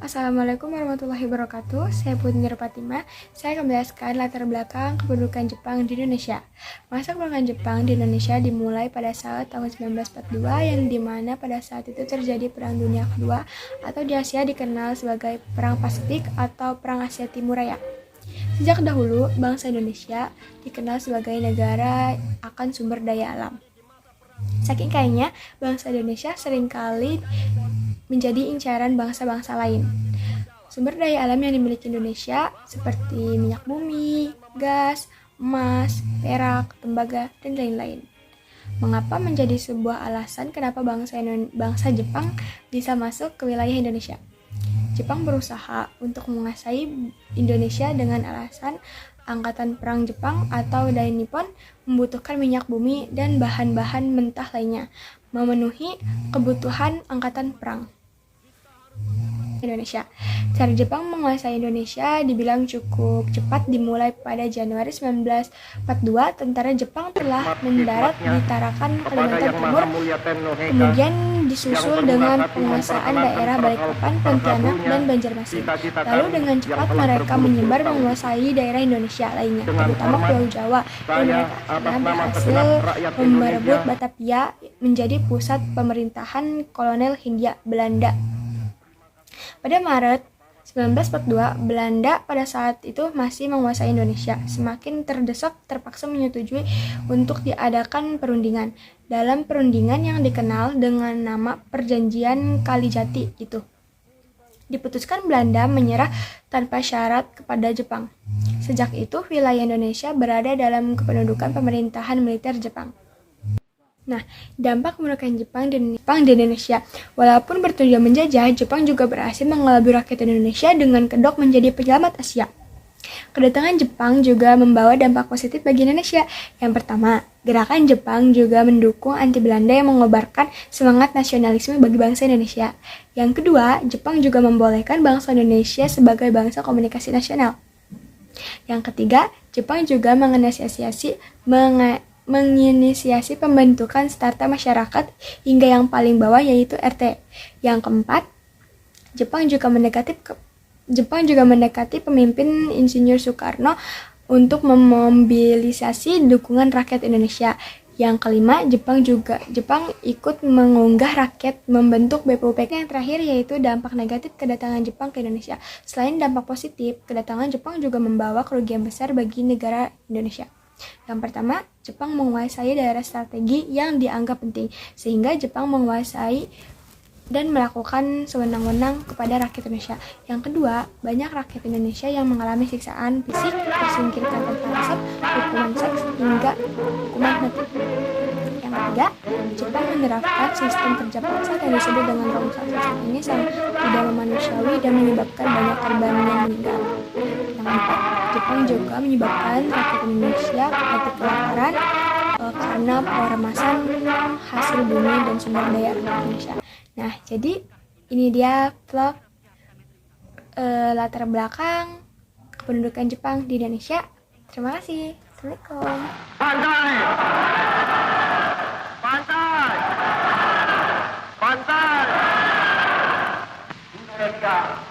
Assalamualaikum warahmatullahi wabarakatuh. Saya Putri Fatimah. Saya akan menjelaskan latar belakang kependudukan Jepang di Indonesia. Masa kependudukan Jepang di Indonesia dimulai pada saat tahun 1942 yang dimana pada saat itu terjadi Perang Dunia Kedua atau di Asia dikenal sebagai Perang Pasifik atau Perang Asia Timur Raya. Sejak dahulu, bangsa Indonesia dikenal sebagai negara akan sumber daya alam. Saking kayanya, bangsa Indonesia seringkali menjadi incaran bangsa-bangsa lain. Sumber daya alam yang dimiliki Indonesia seperti minyak bumi, gas, emas, perak, tembaga, dan lain-lain. Mengapa menjadi sebuah alasan kenapa bangsa Jepang bisa masuk ke wilayah Indonesia? Jepang berusaha untuk menguasai Indonesia dengan alasan Angkatan Perang Jepang atau Dai Nippon membutuhkan minyak bumi dan bahan-bahan mentah lainnya, memenuhi kebutuhan Angkatan Perang Indonesia. Cara Jepang menguasai Indonesia dibilang cukup cepat. Dimulai pada Januari 1942, tentara Jepang telah mendarat di Tarakan, Kalimantan Timur, kemudian disusul dengan penguasaan daerah Balikpapan, Pontianak, dan Banjarmasin. Lalu dengan cepat mereka menyebar menguasai daerah Indonesia lainnya, terutama Pulau Jawa, dan mereka berhasil merebut Batavia menjadi pusat pemerintahan kolonial Hindia Belanda. Pada Maret 1942, Belanda pada saat itu masih menguasai Indonesia. Semakin terdesak, terpaksa menyetujui untuk diadakan perundingan. Dalam perundingan yang dikenal dengan nama Perjanjian Kalijati itu, diputuskan Belanda menyerah tanpa syarat kepada Jepang. Sejak itu, wilayah Indonesia berada dalam kependudukan pemerintahan militer Jepang. Nah, dampak kemerdekaan Jepang di Indonesia. Walaupun bertujuan menjajah, Jepang juga berhasil mengelabui rakyat Indonesia dengan kedok menjadi penyelamat Asia. Kedatangan Jepang juga membawa dampak positif bagi Indonesia. Yang pertama, gerakan Jepang juga mendukung anti Belanda yang mengobarkan semangat nasionalisme bagi bangsa Indonesia. Yang kedua, Jepang juga membolehkan bangsa Indonesia sebagai bangsa komunikasi nasional. Yang ketiga, Jepang juga menginisiasi pembentukan strata masyarakat hingga yang paling bawah yaitu RT. Yang keempat, Jepang juga mendekati pemimpin Insinyur Soekarno untuk memobilisasi dukungan rakyat Indonesia. Yang kelima, Jepang ikut mengunggah rakyat membentuk BPUPK. Yang terakhir yaitu dampak negatif kedatangan Jepang ke Indonesia. Selain dampak positif, kedatangan Jepang juga membawa kerugian besar bagi negara Indonesia. Yang pertama, Jepang menguasai daerah strategi yang dianggap penting, sehingga Jepang menguasai dan melakukan sewenang-wenang kepada rakyat Indonesia. Yang kedua, banyak rakyat Indonesia yang mengalami siksaan fisik, tersingkirkan tanpa alasan, hukuman seks, hingga hukuman mati. Yang ketiga, Jepang menerapkan sistem kerja paksa yang disebut dengan Rongsal. Sistem ini sangat tidak manusiawi dan menyebabkan banyak korban yang meninggal. Yang keempat, Jepang juga menyebabkan rakyat Indonesia mati kelaparan karena peremasan hasil bumi dan sumber daya Indonesia. Nah, jadi ini dia vlog latar belakang kependudukan Jepang di Indonesia. Terima kasih. Assalamualaikum. Pantai! Pantai! Pantai! Indonesia.